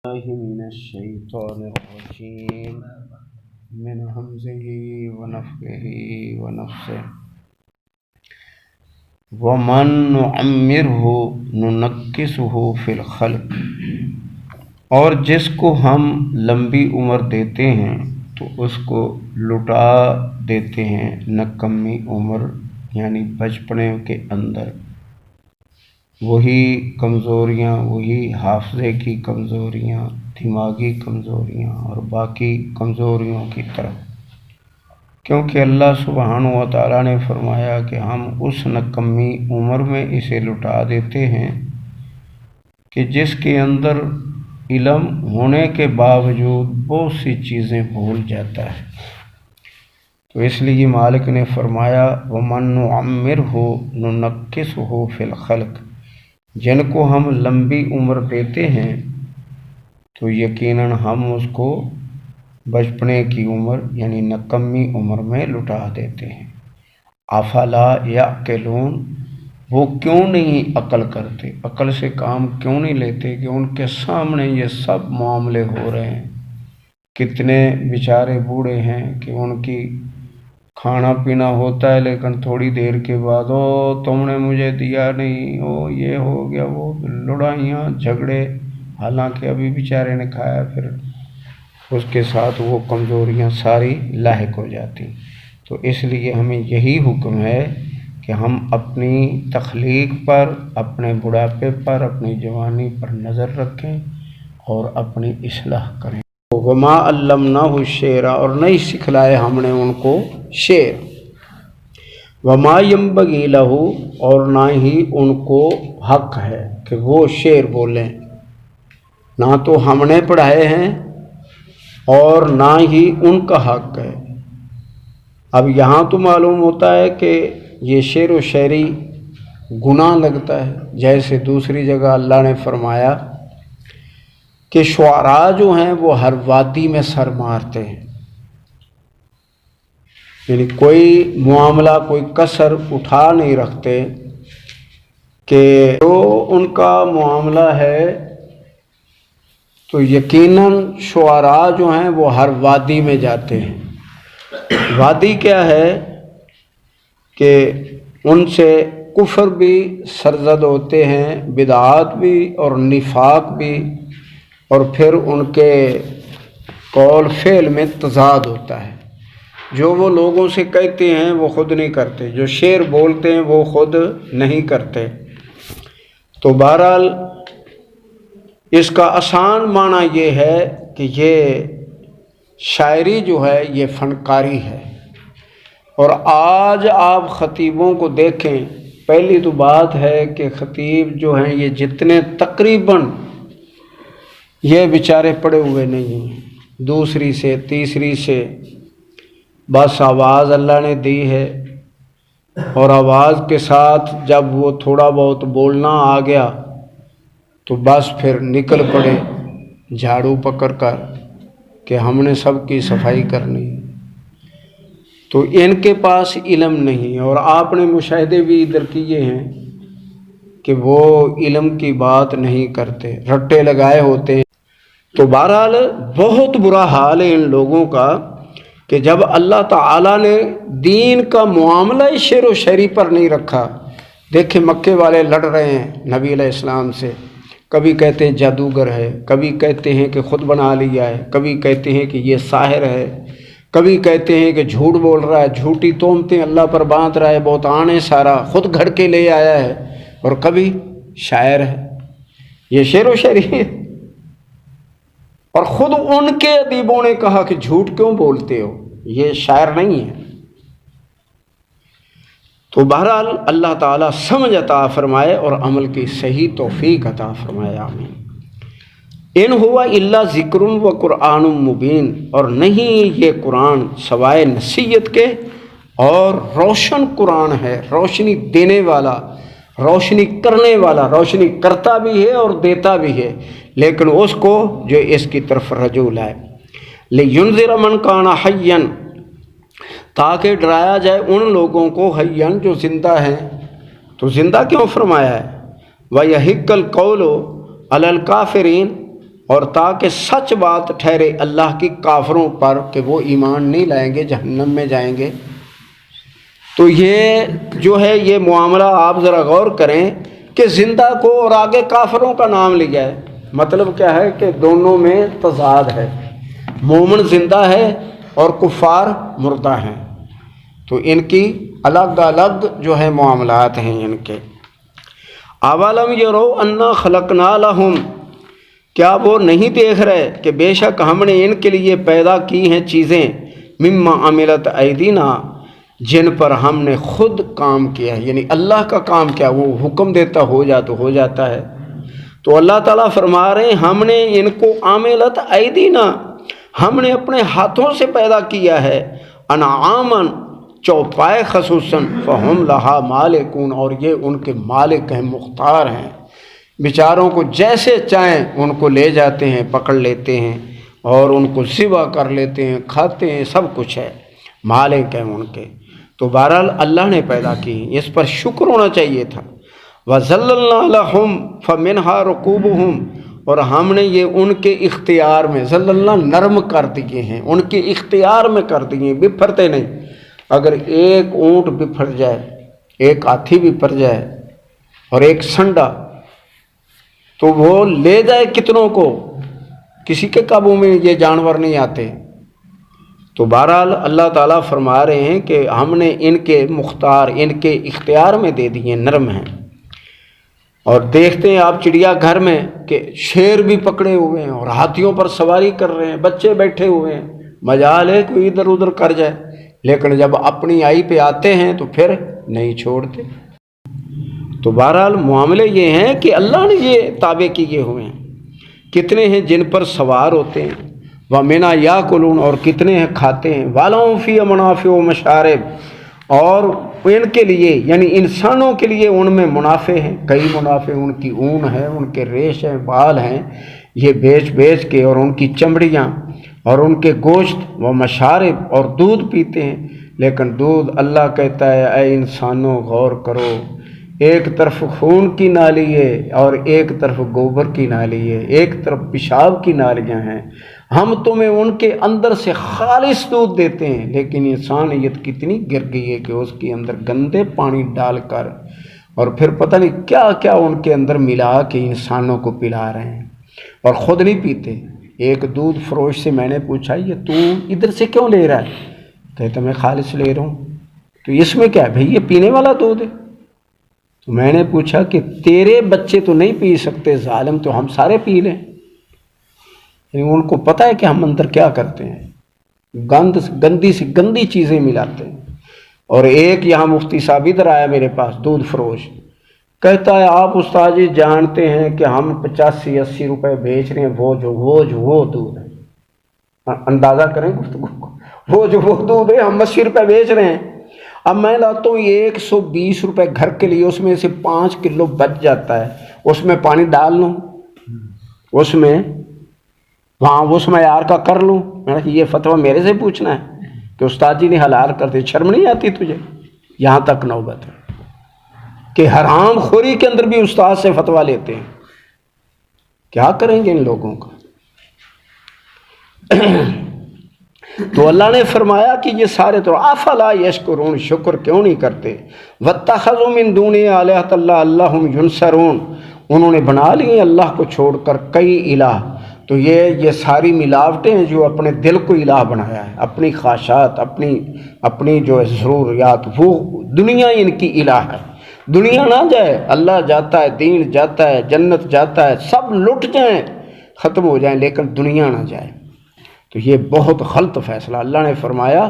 الله من الشيطان الرجيم من همزه ونفخه ونفسه ومن نعمره ننكسه في الخلق، اور جس کو ہم لمبی عمر دیتے ہیں تو اس کو لٹا دیتے ہیں نکمی عمر، یعنی بچپنے کے اندر وہی کمزوریاں، وہی حافظے کی کمزوریاں، دماغی کمزوریاں اور باقی کمزوریوں کی طرف، کیونکہ اللہ سبحانہ و تعالیٰ نے فرمایا کہ ہم اس نکمی عمر میں اسے لٹا دیتے ہیں کہ جس کے اندر علم ہونے کے باوجود بہت سی چیزیں بھول جاتا ہے۔ تو اس لیے مالک نے فرمایا وَمَن نُعَمِّرْهُ نُنَكِّسْهُ فِي الْخَلْقِ، جن کو ہم لمبی عمر دیتے ہیں تو یقیناً ہم اس کو بچپنے کی عمر یعنی نکمی عمر میں لٹا دیتے ہیں۔ افلا یعقلون، وہ کیوں نہیں عقل کرتے، عقل سے کام کیوں نہیں لیتے کہ ان کے سامنے یہ سب معاملے ہو رہے ہیں۔ کتنے بیچارے بوڑھے ہیں کہ ان کی کھانا پینا ہوتا ہے لیکن تھوڑی دیر کے بعد تم نے مجھے دیا نہیں، یہ ہو گیا، وہ لڑائیاں جھگڑے، حالانکہ ابھی بیچارے نے کھایا، پھر اس کے ساتھ وہ کمزوریاں ساری لاحق ہو جاتی۔ تو اس لیے ہمیں یہی حکم ہے کہ ہم اپنی تخلیق پر، اپنے بڑھاپے پر، اپنی جوانی پر نظر رکھیں اور اپنی اصلاح کریں۔ وما علمناہ الشعر، اور نہیں سکھلائے ہم نے ان کو شعر۔ وما ینبغی لہ، اور نہ ہی ان کو حق ہے کہ وہ شعر بولیں، نہ تو ہم نے پڑھائے ہیں اور نہ ہی ان کا حق ہے۔ اب یہاں تو معلوم ہوتا ہے کہ یہ شعر و شاعری گناہ لگتا ہے، جیسے دوسری جگہ اللہ نے فرمایا کہ شعراء جو ہیں وہ ہر وادی میں سر مارتے ہیں، یعنی کوئی معاملہ، کوئی کسر اٹھا نہیں رکھتے، کہ جو ان کا معاملہ ہے تو یقیناً شعراء جو ہیں وہ ہر وادی میں جاتے ہیں۔ وادی کیا ہے کہ ان سے کفر بھی سرزد ہوتے ہیں، بدعات بھی اور نفاق بھی، اور پھر ان کے قول فعل میں تضاد ہوتا ہے۔ جو وہ لوگوں سے کہتے ہیں وہ خود نہیں کرتے، جو شعر بولتے ہیں وہ خود نہیں کرتے۔ تو بہرحال اس کا آسان معنی یہ ہے کہ یہ شاعری جو ہے یہ فنکاری ہے۔ اور آج آپ خطیبوں کو دیکھیں، پہلی تو بات ہے کہ خطیب جو ہیں یہ جتنے تقریباً یہ بیچارے پڑے ہوئے نہیں ہیں، دوسری سے تیسری سے بس آواز اللہ نے دی ہے، اور آواز کے ساتھ جب وہ تھوڑا بہت بولنا آ گیا تو بس پھر نکل پڑے جھاڑو پکڑ کر کہ ہم نے سب کی صفائی کرنی۔ تو ان کے پاس علم نہیں، اور آپ نے مشاہدے بھی ادھر کیے ہیں کہ وہ علم کی بات نہیں کرتے، رٹے لگائے ہوتے ہیں۔ تو بہرحال بہت برا حال ہے ان لوگوں کا کہ جب اللہ تعالیٰ نے دین کا معاملہ شعر و شاعری پر نہیں رکھا۔ دیکھیں مکے والے لڑ رہے ہیں نبی علیہ السلام سے، کبھی کہتے ہیں جادوگر ہے، کبھی کہتے ہیں کہ خود بنا لیا ہے، کبھی کہتے ہیں کہ یہ ساحر ہے، کبھی کہتے ہیں کہ جھوٹ بول رہا ہے، جھوٹی تہمتیں اللہ پر باندھ رہا ہے، بہتان ہے سارا، خود گھڑ کے لے آیا ہے، اور کبھی شاعر ہے۔ یہ شعر و شاعری ہے، اور خود ان کے ادیبوں نے کہا کہ جھوٹ کیوں بولتے ہو، یہ شاعر نہیں ہے۔ تو بہرحال اللہ تعالیٰ سمجھ عطا فرمائے اور عمل کی صحیح توفیق عطا فرمائے، آمین۔ ان ہوا الا ذکر و قرآن مبین، اور نہیں یہ قرآن سوائے نصیحت کے اور روشن قرآن ہے، روشنی دینے والا، روشنی کرنے والا، روشنی کرتا بھی ہے اور دیتا بھی ہے، لیکن اس کو جو اس کی طرف رجوع لائے۔ لِيُنذِرَ مَنْ كَانَ حَيًّا، تاکہ ڈرایا جائے ان لوگوں کو حیًّا جو زندہ ہیں۔ تو زندہ کیوں فرمایا ہے؟ وَيَحِقَّ الْقَوْلُ عَلَى الْكَافِرِينَ، اور تاکہ سچ بات ٹھہرے اللہ کی کافروں پر کہ وہ ایمان نہیں لائیں گے، جہنم میں جائیں گے۔ تو یہ جو ہے یہ معاملہ آپ ذرا غور کریں کہ زندہ کو اور آگے کافروں کا نام لیا ہے، مطلب کیا ہے کہ دونوں میں تضاد ہے، مومن زندہ ہے اور کفار مردہ ہیں، تو ان کی الگ الگ جو ہے معاملات ہیں ان کے۔ اولم یروا انا خلقنا لہم، کیا وہ نہیں دیکھ رہے کہ بے شک ہم نے ان کے لیے پیدا کی ہیں چیزیں، مما عملت ایدینا، جن پر ہم نے خود کام کیا ہے، یعنی اللہ کا کام کیا، وہ حکم دیتا ہو جاتا ہے۔ تو اللہ تعالیٰ فرما رہے ہیں ہم نے ان کو عاملت ایدینا، ہم نے اپنے ہاتھوں سے پیدا کیا ہے، انعامن، چوپائے خصوصاً، فہم لہا مالکون، اور یہ ان کے مالک ہیں، مختار ہیں، بیچاروں کو جیسے چاہیں ان کو لے جاتے ہیں، پکڑ لیتے ہیں اور ان کو ذبح کر لیتے ہیں، کھاتے ہیں، سب کچھ ہے، مالک ہیں ان کے۔ تو بہرحال اللہ نے پیدا کی، اس پر شکر ہونا چاہیے تھا۔ وَذَلَّلْنَا لَهُمْ فَمِنْهَا رُكُوبُهُمْ، اور ہم نے یہ ان کے اختیار میں، ذللنا نرم کر دیے ہیں، ان کے اختیار میں کر دیے ہیں، بپھرتے نہیں۔ اگر ایک اونٹ بپھر جائے، ایک ہاتھی بپھر جائے اور ایک سنڈا، تو وہ لے جائے کتنوں کو، کسی کے قابو میں یہ جانور نہیں آتے۔ تو بہرحال اللہ تعالیٰ فرما رہے ہیں کہ ہم نے ان کے مختار، ان کے اختیار میں دے دیے، نرم ہیں۔ اور دیکھتے ہیں آپ چڑیا گھر میں کہ شیر بھی پکڑے ہوئے ہیں اور ہاتھیوں پر سواری کر رہے ہیں، بچے بیٹھے ہوئے ہیں، مجال ہے کوئی ادھر ادھر کر جائے، لیکن جب اپنی آئی پہ آتے ہیں تو پھر نہیں چھوڑتے۔ تو بہرحال معاملے یہ ہیں کہ اللہ نے یہ تابع کیے ہوئے ہیں، کتنے ہیں جن پر سوار ہوتے ہیں، وَمِنَا يَأْكُلُونَ، اور کتنے ہیں کھاتے ہیں، وَلَهُمْ فِيهَا مَنَافِعُ وَمَشَارِبُ، اور ان کے لیے یعنی انسانوں کے لیے ان میں منافع ہیں، کئی منافع، ان کی اون ہے، ان کے ریش ہیں، بال ہیں، یہ بیچ کے، اور ان کی چمڑیاں اور ان کے گوشت، و مشارب، اور دودھ پیتے ہیں۔ لیکن دودھ اللہ کہتا ہے اے انسانوں غور کرو، ایک طرف خون کی نالی ہے اور ایک طرف گوبر کی نالی ہے، ایک طرف پیشاب کی نالیاں ہیں، ہم تمہیں ان کے اندر سے خالص دودھ دیتے ہیں، لیکن انسانیت کتنی گر گئی ہے کہ اس کے اندر گندے پانی ڈال کر اور پھر پتہ نہیں کیا کیا ان کے اندر ملا کے انسانوں کو پلا رہے ہیں اور خود نہیں پیتے۔ ایک دودھ فروش سے میں نے پوچھا یہ تو ادھر سے کیوں لے رہا ہے؟ کہتا میں خالص لے رہا ہوں۔ تو اس میں کیا ہے بھئی، یہ پینے والا دودھ ہے۔ تو میں نے پوچھا کہ تیرے بچے تو نہیں پی سکتے ظالم، تو ہم سارے پی لیں؟ یعنی ان کو پتہ ہے کہ ہم اندر کیا کرتے ہیں، گندی سے گندی چیزیں ملاتے ہیں۔ اور ایک یہاں مفتی صاحب ادھر آیا میرے پاس، دودھ فروش، کہتا ہے آپ استاد جی جانتے ہیں کہ ہم 85-80 روپے بیچ رہے ہیں، وہ دودھ ہے، اندازہ کریں گفتگو کو، وہ دودھ ہے، ہم 80 روپے بیچ رہے ہیں۔ اب میں لاتا ہوں 120 روپے گھر کے لیے، اس میں سے 5 کلو بچ جاتا ہے، اس میں پانی ڈال لوں، اس میں معیار کا کر لوں۔ میں نے کہا یہ فتویٰ میرے سے پوچھنا ہے کہ استاد جی نے حلال کر دی، شرم نہیں آتی تجھے؟ یہاں تک نوبت ہے کہ حرام خوری کے اندر بھی استاد سے فتویٰ لیتے ہیں۔ کیا کریں گے ان لوگوں کا؟ تو اللہ نے فرمایا کہ یہ سارے تو افلا یشکرون، شکر کیوں نہیں کرتے؟ واتخذوا من دونه آلهة لعلهم ينصرون، انہوں نے بنا لیے اللہ کو چھوڑ کر کئی الہ۔ تو یہ ساری ملاوٹیں ہیں جو اپنے دل کو الہ بنایا ہے، اپنی خواہشات، اپنی جو ضروریات، وہ دنیا ان کی الہ ہے۔ دنیا نہ جائے، اللہ جاتا ہے، دین جاتا ہے، جنت جاتا ہے، سب لٹ جائیں، ختم ہو جائیں، لیکن دنیا نہ جائے۔ تو یہ بہت غلط فیصلہ، اللہ نے فرمایا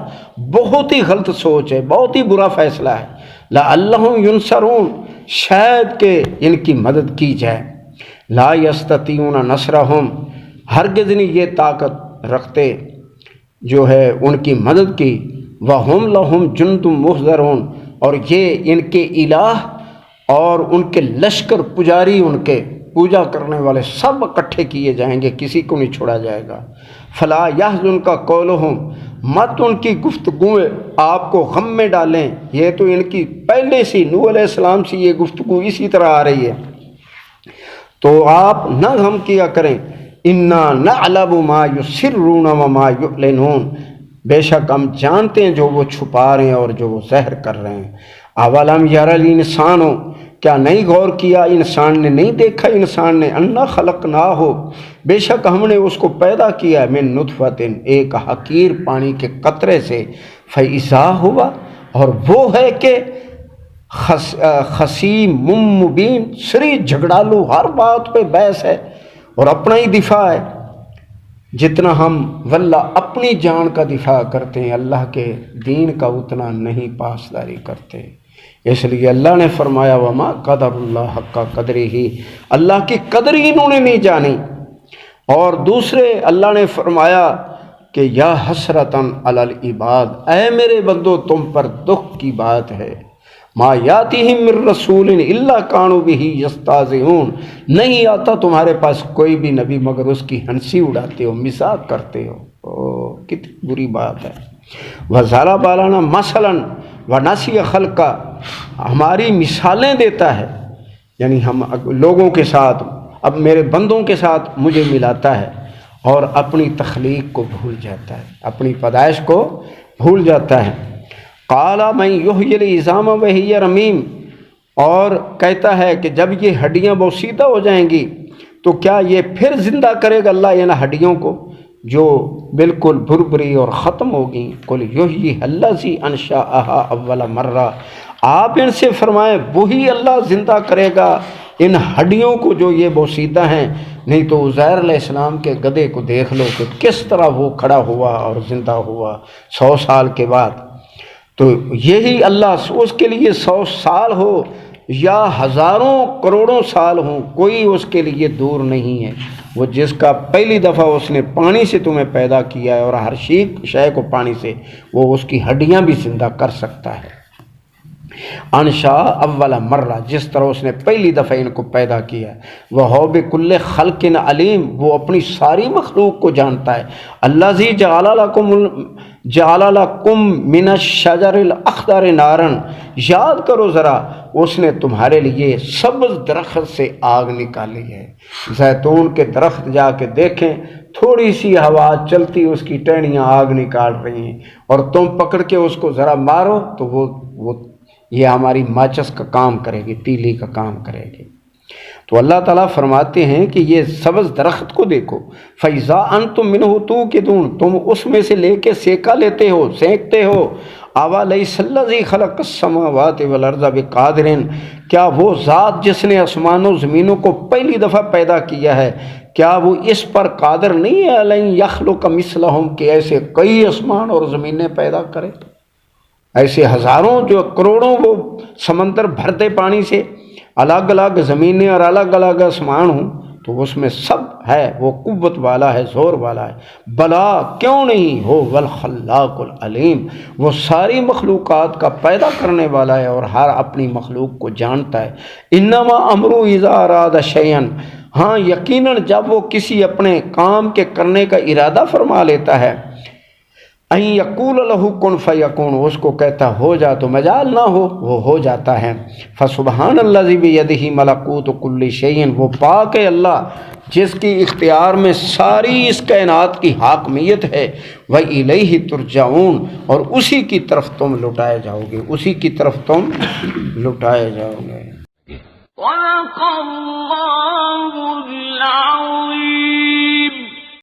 بہت ہی غلط سوچ ہے، بہت ہی برا فیصلہ ہے۔ لعلہم ینصرون، شاید کہ ان کی مدد کی جائے۔ لا یستطیعون نصرہم، ہرگز نہیں یہ طاقت رکھتے جو ہے ان کی مدد کی۔ وہم لہم جند محضرون، اور یہ ان کے الہ اور ان کے لشکر، پجاری، ان کے پوجا کرنے والے سب اکٹھے کیے جائیں گے، کسی کو نہیں چھوڑا جائے گا۔ فلا یحزنک قولہم، مت ان کی گفتگویں آپ کو غم میں ڈالیں۔ یہ تو ان کی پہلے سے نوح علیہ السلام سے یہ گفتگو اسی طرح آ رہی ہے، تو آپ نہ غم کیا کریں۔ انا نعلم ما یسرون وما یعلنون، بے شک ہم جانتے ہیں جو وہ چھپا رہے ہیں اور جو وہ ظاہر کر رہے ہیں۔ اولم یر الانسان، کیا نہیں غور کیا انسان نے، نہیں دیکھا انسان نے، انا خلقناہ، بے شک ہم نے اس کو پیدا کیا من نطفۃ، ایک حقیر پانی کے قطرے سے، فاذا ہوا، اور وہ ہے کہ خصیم مبین، سری جھگڑالو، ہر بات پہ بحث ہے اور اپنا ہی دفاع ہے۔ جتنا ہم واللہ اپنی جان کا دفاع کرتے ہیں، اللہ کے دین کا اتنا نہیں پاسداری کرتے۔ اس لیے اللہ نے فرمایا وما قدر اللہ حق قدرہ، اللہ کی قدر ہی انہوں نے نہیں جانی۔ اور دوسرے اللہ نے فرمایا کہ یا حسرتاً علی العباد، اے میرے بندو تم پر دکھ کی بات ہے، ما یاتیہم من رسول الا کانوا بہ یستہزئون، نہیں آتا تمہارے پاس کوئی بھی نبی مگر اس کی ہنسی اڑاتے ہو، مذاق کرتے ہو۔ کتنی بری بات ہے۔ وَضَرَبَ لَنَا مَثَلًا وَنَسِیَ خَلْقَ، ہماری مثالیں دیتا ہے، یعنی ہم لوگوں کے ساتھ، اب میرے بندوں کے ساتھ مجھے ملاتا ہے اور اپنی تخلیق کو بھول جاتا ہے، اپنی پیدائش کو بھول جاتا ہے۔ قال من یحیی العظام وہی رمیم، اور کہتا ہے کہ جب یہ ہڈیاں بوسیدہ ہو جائیں گی تو کیا یہ پھر زندہ کرے گا اللہ یعنی ہڈیوں کو جو بالکل بھربری اور ختم ہوگی۔ قل یحیی الذی انشأہا اول مرہ، آپ ان سے فرمائیں وہی اللہ زندہ کرے گا ان ہڈیوں کو جو یہ بوسیدہ ہیں۔ نہیں تو عزیر علیہ السلام کے گدھے کو دیکھ لو کہ کس طرح وہ کھڑا ہوا اور زندہ ہوا 100 سال کے بعد۔ تو یہی اللہ، اس کے لیے 100 سال ہو یا ہزاروں کروڑوں سال ہوں، کوئی اس کے لیے دور نہیں ہے۔ وہ جس کا پہلی دفعہ اس نے پانی سے تمہیں پیدا کیا ہے اور ہر شے کو پانی سے، وہ اس کی ہڈیاں بھی زندہ کر سکتا ہے۔ انشا اول مرہ، جس طرح اس نے پہلی دفعہ ان کو پیدا کیا۔ وہ ہو بکل خلق علیم، وہ اپنی ساری مخلوق کو جانتا ہے۔ الذی جعل لکم من الشجر الاخضر نارا، یاد کرو ذرا اس نے تمہارے لیے سبز درخت سے آگ نکالی ہے۔ زیتون کے درخت جا کے دیکھیں، تھوڑی سی ہوا چلتی اس کی ٹہنیاں آگ نکال رہی ہیں، اور تم پکڑ کے اس کو ذرا مارو تو وہ یہ ہماری ماچس کا کام کرے گی، تیلی کا کام کرے گی۔ تو اللہ تعالیٰ فرماتے ہیں کہ یہ سبز درخت کو دیکھو، فَإِذَا أَنْتُم مِّنْهُ تُوقِدُونَ، تم اس میں سے لے کے سینکا لیتے ہو، سینکتے ہو۔ أَوَلَيْسَ الَّذِي خَلَقَ السَّمَاوَاتِ وَالْأَرْضَ بِقَادِرٍ، کیا وہ ذات جس نے آسمانوں زمینوں کو پہلی دفعہ پیدا کیا ہے، کیا وہ اس پر قادر نہیں ہے أَلَن يَخْلُقَ مِثْلَهُم، کہ ایسے کئی آسمان اور زمینیں پیدا کرے، ایسے ہزاروں جو کروڑوں وہ سمندر بھرتے پانی سے، الگ الگ زمینیں اور الگ الگ آسمان ہوں، تو اس میں سب ہے، وہ قوت والا ہے، زور والا ہے۔ بلا، کیوں نہیں، ہو والخلاق العلیم، وہ ساری مخلوقات کا پیدا کرنے والا ہے اور ہر اپنی مخلوق کو جانتا ہے۔ انما امرو اذا اراد شیئا، ہاں یقیناً جب وہ کسی اپنے کام کے کرنے کا ارادہ فرما لیتا ہے، ان یقول لہ کن فیکون، اس کو کہتا ہو جا تو مجال نہ ہو، وہ ہو جاتا ہے۔ فسبحان الذی بیدہ ملکوت کل شیء، وہ پاک ہے اللہ جس کی اختیار میں ساری اس کائنات کی حاکمیت ہے۔ وَإِلَيْهِ تُرْجَعُونَ، اور اسی کی طرف تم لوٹائے جاؤ گے، اسی کی طرف تم لوٹائے جاؤ گے۔ صدق اللہ العظیم۔